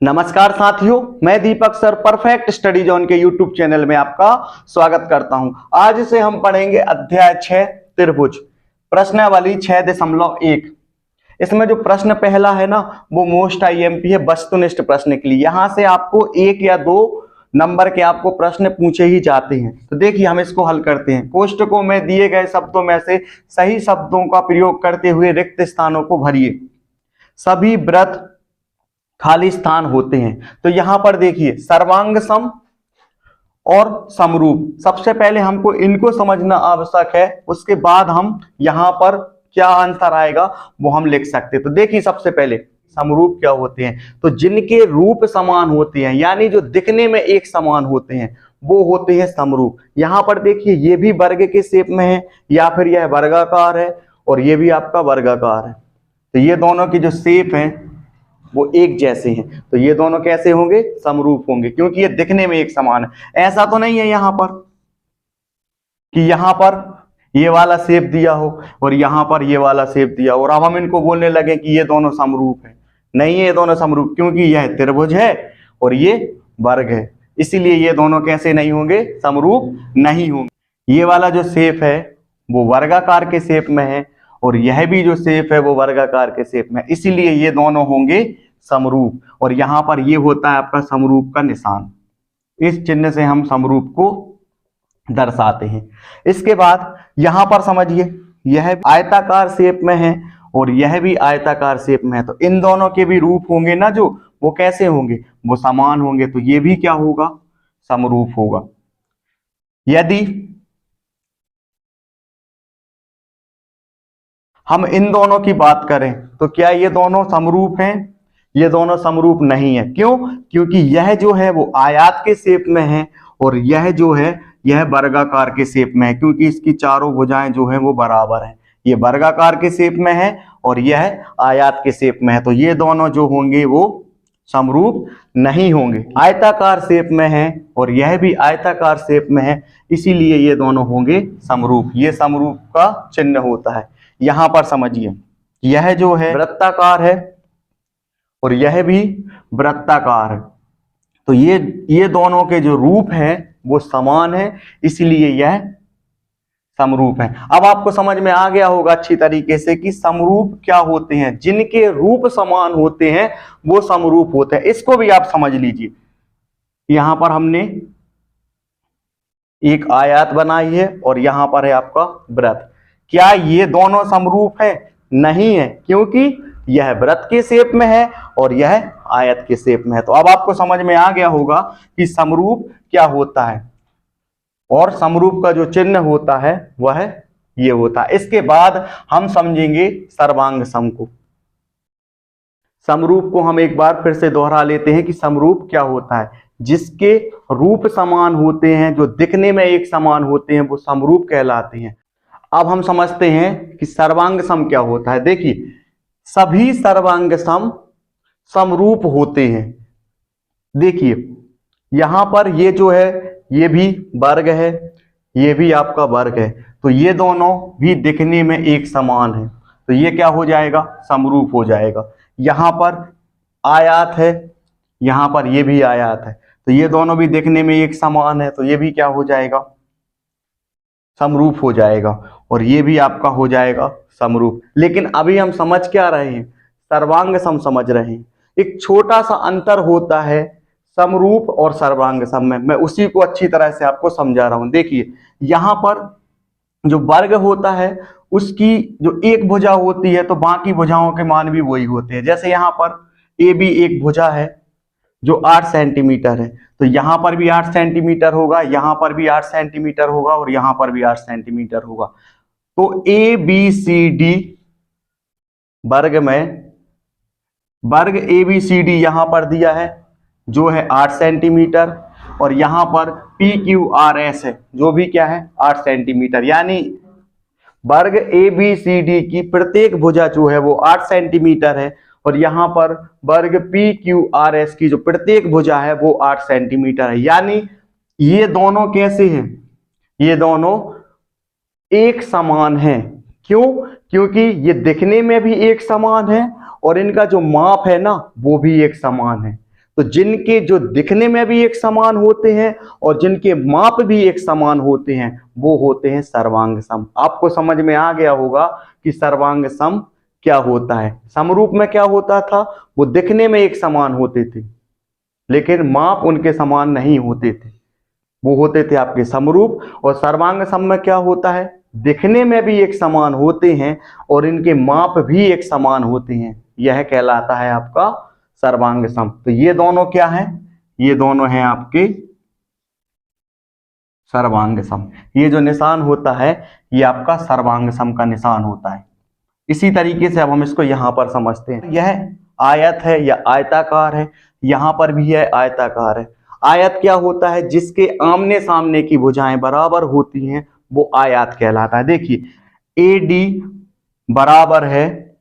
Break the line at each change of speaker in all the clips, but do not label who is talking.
नमस्कार साथियों, मैं दीपक सर परफेक्ट स्टडी जोन के यूट्यूब चैनल में आपका स्वागत करता हूं। आज से हम पढ़ेंगे अध्याय 6 त्रिभुज प्रश्नावली 6.1। इसमें जो प्रश्न पहला है ना, वो मोस्ट आईएमपी है वस्तुनिष्ठ प्रश्न के लिए। यहां से आपको 1 या 2 नंबर के आपको प्रश्न पूछे ही जाते हैं। तो देखिए हम इसको हल करते हैं। कोष्टकों में दिए गए शब्दों में से सही शब्दों का प्रयोग करते हुए रिक्त स्थानों को भरिए। सभी वृत्त खाली स्थान होते हैं। तो यहां पर देखिए सर्वांग सम और समरूप, सबसे पहले हमको इनको समझना आवश्यक है, उसके बाद हम यहां पर क्या आंसर आएगा वो हम लिख सकते हैं। तो देखिए सबसे पहले समरूप क्या होते हैं, तो जिनके रूप समान होते हैं, यानी जो दिखने में एक समान होते हैं वो होते हैं समरूप। यहां पर देखिए ये भी वर्ग के शेप में है, या फिर यह वर्गाकार है और ये भी आपका वर्गाकार है। तो ये दोनों की जो शेप है वो एक जैसे हैं, तो ये दोनों कैसे होंगे? समरूप होंगे, क्योंकि ये दिखने में एक समान है। ऐसा तो नहीं है यहां पर कि यहां पर ये वाला शेप दिया हो और यहां पर ये वाला शेप दिया हो और अब हम इनको बोलने लगे कि ये दोनों समरूप है। नहीं है ये दोनों समरूप, क्योंकि यह त्रिभुज है और ये वर्ग है, इसीलिए ये दोनों कैसे नहीं होंगे? समरूप नहीं होंगे। ये वाला जो शेप है वो वर्गाकार के शेप में है और यह भी जो शेप है वो वर्गाकार के शेप में, इसीलिए ये दोनों होंगे समरूप। और यहां पर ये होता है आपका समरूप का निशान। इस चिन्ह से हम समरूप को दर्शाते हैं। इसके बाद यहां पर समझिए यह आयताकार शेप में है और यह भी आयताकार शेप में है, तो इन दोनों के भी रूप होंगे ना, जो वो कैसे होंगे? वो समान होंगे, तो ये भी क्या होगा? समरूप होगा। यदि हम इन दोनों की बात करें तो क्या ये दोनों समरूप हैं? ये दोनों समरूप नहीं है। क्यों? क्योंकि यह जो है वो आयत के शेप में है और यह जो है यह वर्गाकार के शेप में है, क्योंकि इसकी चारों भुजाएं जो है वो बराबर है। ये वर्गाकार के शेप में है और यह आयत के शेप में है, तो ये दोनों जो होंगे वो समरूप नहीं होंगे। आयताकार शेप में है और यह भी आयताकार शेप में है, इसीलिए ये दोनों होंगे समरूप। ये समरूप का चिन्ह होता है। यहां पर समझिए यह जो है वृत्ताकार है और यह भी वृत्ताकार है, तो ये दोनों के जो रूप हैं वो समान है, इसलिए यह समरूप है। अब आपको समझ में आ गया होगा अच्छी तरीके से कि समरूप क्या होते हैं। जिनके रूप समान होते हैं वो समरूप होते हैं। इसको भी आप समझ लीजिए। यहां पर हमने एक आयत बनाई है और यहां पर है आपका वृत्त। क्या ये दोनों समरूप है? नहीं है, क्योंकि यह वृत्त के शेप में है और यह आयत के शेप में है। तो अब आपको समझ में आ गया होगा कि समरूप क्या होता है और समरूप का जो चिन्ह होता है वह ये होता है। इसके बाद हम समझेंगे सर्वांग सम को। समरूप को हम एक बार फिर से दोहरा लेते हैं कि समरूप क्या होता है। जिसके रूप समान होते हैं, जो दिखने में एक समान होते हैं, वो समरूप कहलाते हैं। अब हम समझते हैं कि सर्वांग सम क्या होता है। देखिए सभी सर्वांग सम समरूप होते हैं। देखिए यहां पर ये जो है ये भी वर्ग है, ये भी आपका वर्ग है, तो ये दोनों भी दिखने में एक समान है, तो ये क्या हो जाएगा? समरूप हो जाएगा। यहां पर आयत है, यहां पर ये भी आयत है, तो ये दोनों भी दिखने में एक समान है, तो ये भी क्या हो जाएगा? समरूप हो जाएगा। और ये भी आपका हो जाएगा समरूप। लेकिन अभी हम समझ क्या रहे हैं? सर्वांग सम समझ रहे हैं। एक छोटा सा अंतर होता है समरूप और सर्वांग सम में, मैं उसी को अच्छी तरह से आपको समझा रहा हूं। देखिए यहां पर जो वर्ग होता है उसकी जो एक भुजा होती है तो बाकी भुजाओं के मान भी वही होते हैं। जैसे यहां पर ए बी एक भुजा है जो 8 सेंटीमीटर है, तो यहां पर भी 8 सेंटीमीटर होगा, यहां पर भी 8 सेंटीमीटर होगा और यहां पर भी 8 सेंटीमीटर होगा। तो ए बी सी डी वर्ग में वर्ग ए बी सी डी यहां पर दिया है जो है 8 सेंटीमीटर, और यहां पर पी क्यू आर एस है जो भी क्या है 8 सेंटीमीटर। यानी वर्ग ए बी सी डी की प्रत्येक भुजा जो है वो 8 सेंटीमीटर है और यहां पर वर्ग पी क्यू आर एस की जो प्रत्येक भुजा है वो 8 सेंटीमीटर है। यानी ये दोनों कैसे हैं? ये दोनों एक समान हैं। क्यों? क्योंकि ये दिखने में भी एक समान है और इनका जो माप है ना वो भी एक समान है। तो जिनके जो दिखने में भी एक समान होते हैं और जिनके माप भी एक समान होते हैं वो होते हैं सर्वांग सम। आपको समझ में आ गया होगा कि सर्वांग सम क्या होता है। समरूप में क्या होता था, वो दिखने में एक समान होते थे लेकिन माप उनके समान नहीं होते थे, वो होते थे आपके समरूप। और सर्वांग सम में क्या होता है, दिखने में भी एक समान होते हैं और इनके माप भी एक समान होते हैं, यह कहलाता है आपका सर्वांग सम। तो ये दोनों क्या है, ये दोनों हैं आपके सर्वांग सम। ये जो निशान होता है ये आपका सर्वांग सम का निशान होता है। इसी तरीके से अब हम इसको यहां पर समझते हैं। यह आयत है या आयताकार है, यहां पर भी है आयताकार है। आयत क्या होता है, जिसके आमने सामने की भुजाएं बराबर होती हैं वो आयत कहलाता है। देखिए AD बराबर है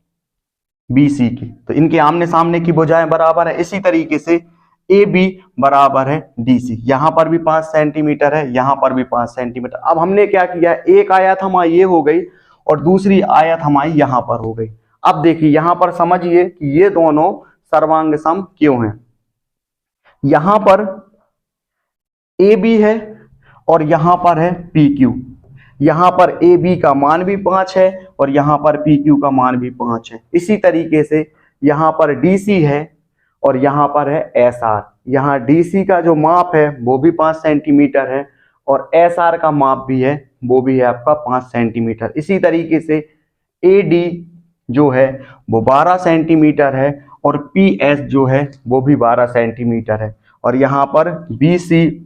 BC की, तो इनके आमने सामने की भुजाएं बराबर है। इसी तरीके से AB बराबर है DC, यहां पर भी 5 सेंटीमीटर है, यहां पर भी 5 सेंटीमीटर। अब हमने क्या किया, एक आयत हमारी ये हो गई और दूसरी आयत हमारी यहां पर हो गई। अब देखिए यहां पर समझिए कि ये दोनों सर्वांग सम क्यों हैं। यहां पर AB है और यहां पर है PQ। यहां पर AB का मान भी 5 है और यहां पर PQ का मान भी 5 है। इसी तरीके से यहां पर DC है और यहां पर है SR। यहां DC का जो माप है वो भी 5 सेंटीमीटर है और SR का माप भी है, वो भी है आपका 5 सेंटीमीटर। इसी तरीके से AD जो है वो 12 सेंटीमीटर है और PS जो है वो भी 12 सेंटीमीटर है और यहाँ पर BC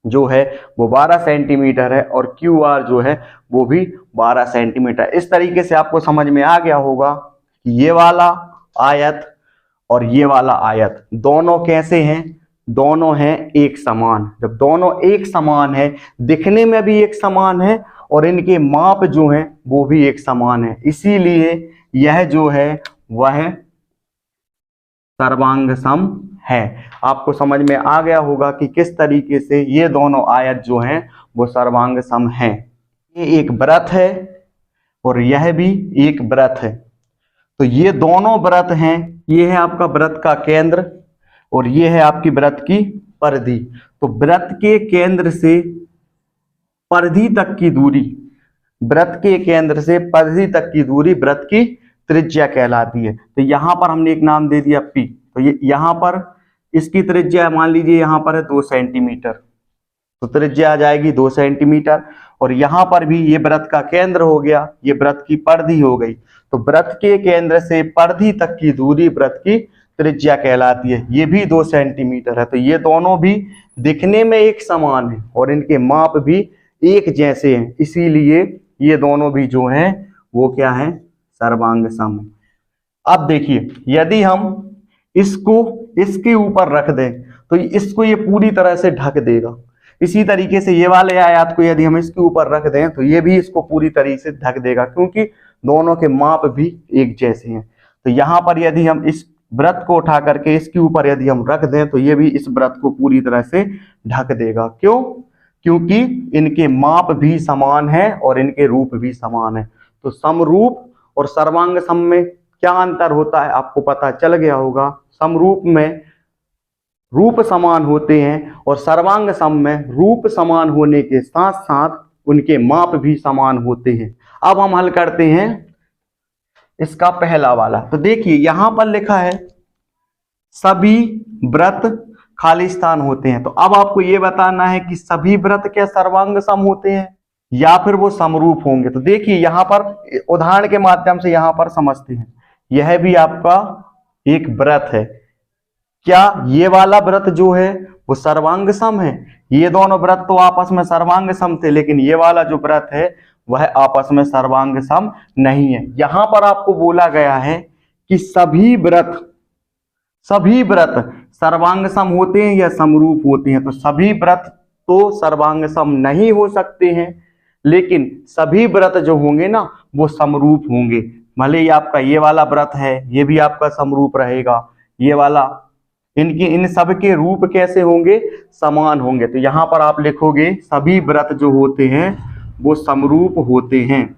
जो है वो 12 सेंटीमीटर है और QR जो है वो भी 12 सेंटीमीटर। इस तरीके से आपको समझ में आ गया होगा कि ये वाला आयत और ये वाला आयत दोनों कैसे हैं, दोनों हैं एक समान। जब दोनों एक समान है, दिखने में भी एक समान है और इनके माप जो हैं वो भी एक समान है, इसीलिए यह जो है वह सर्वांग सम है। आपको समझ में आ गया होगा कि किस तरीके से ये दोनों आयत जो हैं वो सर्वांग सम हैं। ये एक वृत्त है और यह भी एक वृत्त है, तो ये दोनों वृत्त हैं। ये है आपका वृत्त का केंद्र और ये है आपकी वृत्त की परिधि। तो वृत्त के केंद्र से परिधि तक की दूरी, वृत्त के केंद्र से परिधि तक की दूरी वृत्त की त्रिज्या कहलाती है। तो यहां पर हमने एक नाम दे दिया P। तो ये यहां पर इसकी त्रिज्या मान लीजिए यहां पर है 2 सेंटीमीटर, तो त्रिज्या आ जाएगी 2 सेंटीमीटर। और यहां पर भी ये वृत्त का केंद्र हो गया, ये वृत्त की परिधि हो गई। तो वृत्त के केंद्र से परिधि तक की दूरी वृत्त की त्रिज्या कहलाती है, ये भी 2 सेंटीमीटर है। तो ये दोनों भी दिखने में एक समान है और इनके माप भी एक जैसे हैं, इसीलिए ये दोनों भी जो हैं वो क्या है, सर्वांग सम। अब देखिए यदि हम इसको इसके ऊपर रख दें तो इसको ये पूरी तरह से ढक देगा। इसी तरीके से ये वाले आयत को यदि हम इसके ऊपर रख दें तो ये भी इसको पूरी तरीके से ढक देगा, क्योंकि दोनों के माप भी एक जैसे हैं। तो यहाँ पर यदि हम इस वृत्त को उठा करके इसके ऊपर यदि हम रख दें तो ये भी इस वृत्त को पूरी तरह से ढक देगा। क्यों? क्योंकि इनके माप भी समान है और इनके रूप भी समान है। तो समरूप और सर्वांग सम में क्या अंतर होता है आपको पता चल गया होगा। समरूप में रूप समान होते हैं और सर्वांग सम में रूप समान होने के साथ साथ उनके माप भी समान होते हैं। अब हम हल करते हैं इसका पहला वाला। तो देखिए यहां पर लिखा है सभी वृत्त खाली स्थान होते हैं। तो अब आपको यह बताना है कि सभी वृत्त क्या सर्वांग सम होते हैं या फिर वो समरूप होंगे। तो देखिए यहां पर उदाहरण के माध्यम से यहां पर समझते हैं। यह भी आपका एक वृत्त है, क्या ये वाला वृत्त जो है वो सर्वांग सम है? ये दोनों वृत्त तो आपस में सर्वांग सम थे, लेकिन ये वाला जो वृत्त है वह आपस में सर्वांग सम नहीं है। यहां पर आपको बोला गया है कि सभी वृत्त सर्वांग सम होते हैं या समरूप होते हैं। तो सभी वृत्त तो सर्वांग सम नहीं हो सकते हैं, लेकिन सभी वृत्त जो होंगे ना वो समरूप होंगे। भले ही आपका ये वाला व्रत है ये भी आपका समरूप रहेगा, ये वाला, इन सब के रूप कैसे होंगे, समान होंगे। तो यहां पर आप लिखोगे सभी व्रत जो होते हैं वो समरूप होते हैं।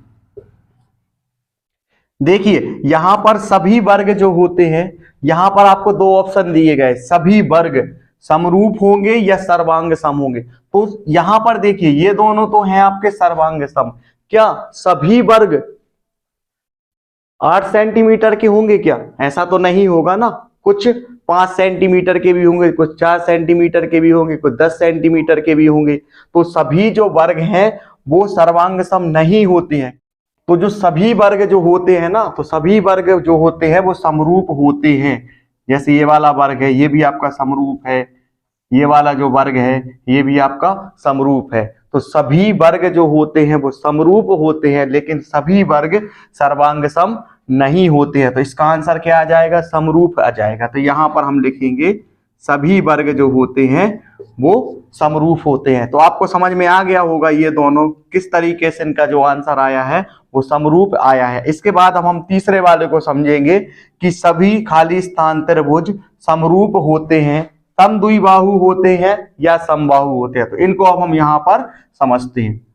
देखिए यहां पर सभी वर्ग जो होते हैं, यहां पर आपको दो ऑप्शन दिए गए, सभी वर्ग समरूप होंगे या सर्वांग सम होंगे। तो यहां पर देखिए ये दोनों तो हैं आपके सर्वांग सम। क्या सभी वर्ग 8 सेंटीमीटर के होंगे क्या? ऐसा तो नहीं होगा ना। कुछ 5 सेंटीमीटर के भी होंगे, कुछ 4 सेंटीमीटर के भी होंगे, कुछ 10 सेंटीमीटर के भी होंगे। तो सभी जो वर्ग हैं वो सर्वांग सम नहीं होते हैं। तो जो सभी वर्ग जो होते हैं ना, तो सभी वर्ग जो होते हैं वो समरूप होते हैं। जैसे ये वाला वर्ग है, ये भी आपका समरूप है, ये वाला जो वर्ग है ये भी आपका समरूप है। तो सभी वर्ग जो होते हैं वो समरूप होते हैं, लेकिन सभी वर्ग सर्वांग सम नहीं होते हैं। तो इसका आंसर क्या आ जाएगा? समरूप आ जाएगा। तो यहां पर हम लिखेंगे सभी वर्ग जो होते हैं वो समरूप होते हैं। तो आपको समझ में आ गया होगा ये दोनों किस तरीके से इनका जो आंसर आया है वो समरूप आया है। इसके बाद हम तीसरे वाले को समझेंगे कि सभी खाली स्थान त्रिभुज समरूप होते हैं, समद्विबाहु होते हैं या समबाहु होते हैं। तो इनको अब हम यहाँ पर समझते हैं।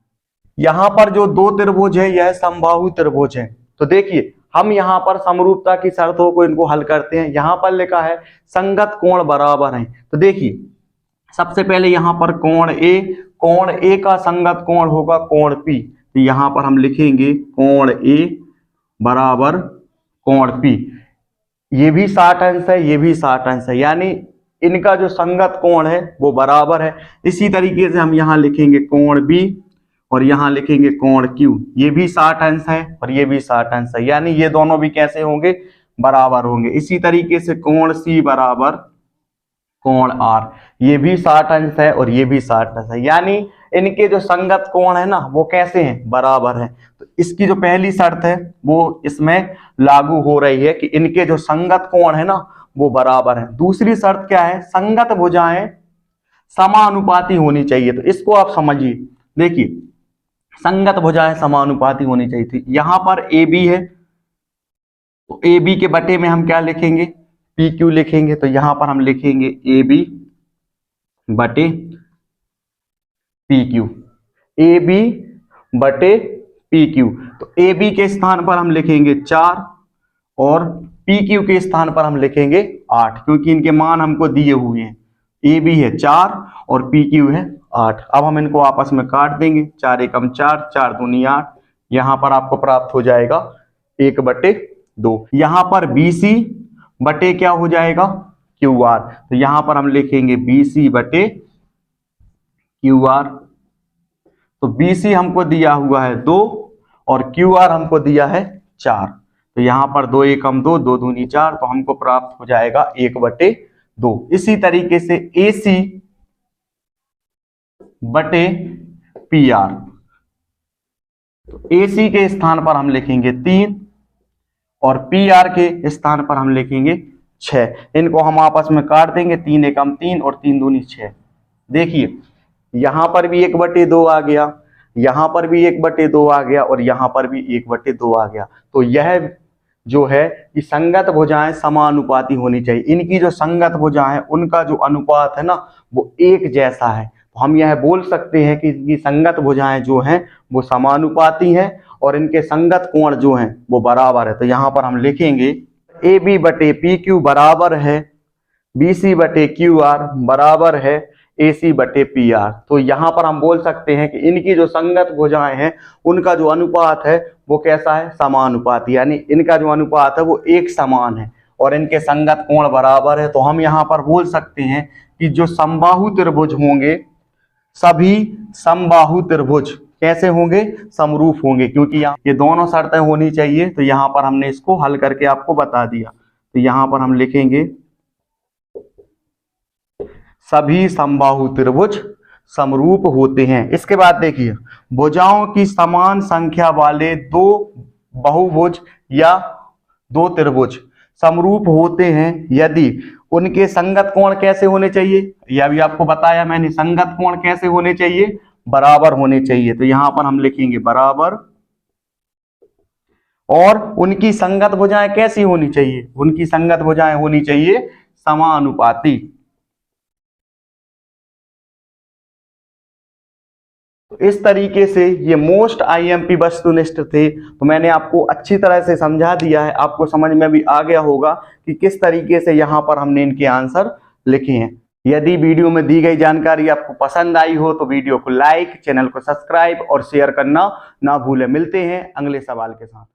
यहाँ पर जो दो त्रिभुज है यह समबाहु त्रिभुज है। तो देखिए हम यहाँ पर समरूपता की शर्तों को इनको हल करते हैं। यहाँ पर लिखा है संगत कोण बराबर है। तो देखिए सबसे पहले यहाँ पर कोण ए का संगत कोण होगा कोण पी। तो यहाँ पर हम लिखेंगे कोण ए बराबर कोण पी। ये भी 60 अंश है, ये भी 60 अंश है, यानी इनका जो संगत कोण है वो बराबर है। इसी तरीके से हम यहाँ लिखेंगे कोण बी और यहाँ लिखेंगे कोण क्यू। ये भी 60 अंश है और ये भी 60 अंश है, यानी ये दोनों भी कैसे होंगे? बराबर होंगे। इसी तरीके से कोण सी बराबर कोण आर, ये भी 60 अंश है और ये भी 60 अंश है, यानी इनके जो संगत कोण है ना वो कैसे हैं? बराबर है। तो इसकी जो पहली शर्त है वो इसमें लागू हो रही है कि इनके जो संगत कोण है ना वो बराबर है। दूसरी शर्त क्या है? संगत भुजाएं समानुपाती होनी चाहिए। तो इसको आप समझिए। देखिए संगत भुजाएं समानुपाती होनी चाहिए थी। यहां पर ए बी है, तो ए बी के बटे में हम क्या लिखेंगे? पी क्यू लिखेंगे। तो यहां पर हम लिखेंगे ए बी बटे पी क्यू, ए बी बटे पी क्यू। तो ए बी के स्थान पर हम लिखेंगे 4 और पी क्यू के स्थान पर हम लिखेंगे 8, क्योंकि इनके मान हमको दिए हुए हैं। ए बी है 4 और पी क्यू है 8। अब हम इनको आपस में काट देंगे, 4 एकम 4, 4 दूनी 8। यहां पर आपको प्राप्त हो जाएगा 1/2। यहां पर बी सी बटे क्या हो जाएगा? Q R. तो यहां पर हम लिखेंगे बी सी बटे क्यू आर। तो बी सी हमको दिया हुआ है 2 और क्यू आर हमको दिया है 4। तो यहां पर 2 एकम 2, 2 दूनी 4, तो हमको प्राप्त हो जाएगा 1/2। इसी तरीके से ए सी बटे पी आर। तो ए सी के स्थान पर हम लिखेंगे 3 और पी आर के स्थान पर हम लिखेंगे 6। इनको हम आपस में काट देंगे, 3 एकम 3 और 3 दूनी 6। देखिए यहां पर भी 1/2 आ गया, यहां पर भी 1/2 आ गया और यहां पर भी 1/2 आ गया। तो यह जो है कि संगत भुजाएं समानुपाती होनी चाहिए। इनकी जो संगत भुजाएं उनका जो अनुपात है ना वो एक जैसा है। तो हम यह बोल सकते हैं कि इनकी संगत भुजाएं जो हैं वो समानुपाती हैं और इनके संगत कोण जो हैं वो बराबर है। तो यहां पर हम लिखेंगे ए बी बटे पी क्यू बराबर है बी सी बटे क्यू आर बराबर है ए सी बटे पी आर। तो यहां पर हम बोल सकते हैं कि इनकी जो संगत भुजाएं हैं उनका जो अनुपात है वो कैसा है? समानुपाती, यानी इनका जो अनुपात है वो एक समान है और इनके संगत कोण बराबर है। तो हम यहां पर बोल सकते हैं कि जो समबाहु त्रिभुज होंगे, सभी समबाहु त्रिभुज कैसे होंगे? समरूप होंगे, क्योंकि यहाँ ये दोनों शर्तें होनी चाहिए। तो यहां पर हमने इसको हल करके आपको बता दिया। तो यहां पर हम लिखेंगे सभी समबाहु त्रिभुज समरूप होते हैं। इसके बाद देखिए भुजाओं की समान संख्या वाले दो बहुभुज या दो त्रिभुज समरूप होते हैं यदि उनके संगत कोण कैसे होने चाहिए? यह भी आपको बताया मैंने। संगत कोण कैसे होने चाहिए? बराबर होने चाहिए। तो यहां पर हम लिखेंगे बराबर। और उनकी संगत भुजाएं कैसी होनी चाहिए? उनकी संगत भुजाएं होनी चाहिए समानुपाती। तो इस तरीके से ये मोस्ट आईएमपी वस्तुनिष्ठ थे। तो मैंने आपको अच्छी तरह से समझा दिया है, आपको समझ में भी आ गया होगा कि किस तरीके से यहाँ पर हमने इनके आंसर लिखे हैं। यदि वीडियो में दी गई जानकारी आपको पसंद आई हो तो वीडियो को लाइक, चैनल को सब्सक्राइब और शेयर करना ना भूलें। मिलते हैं अगले सवाल के साथ।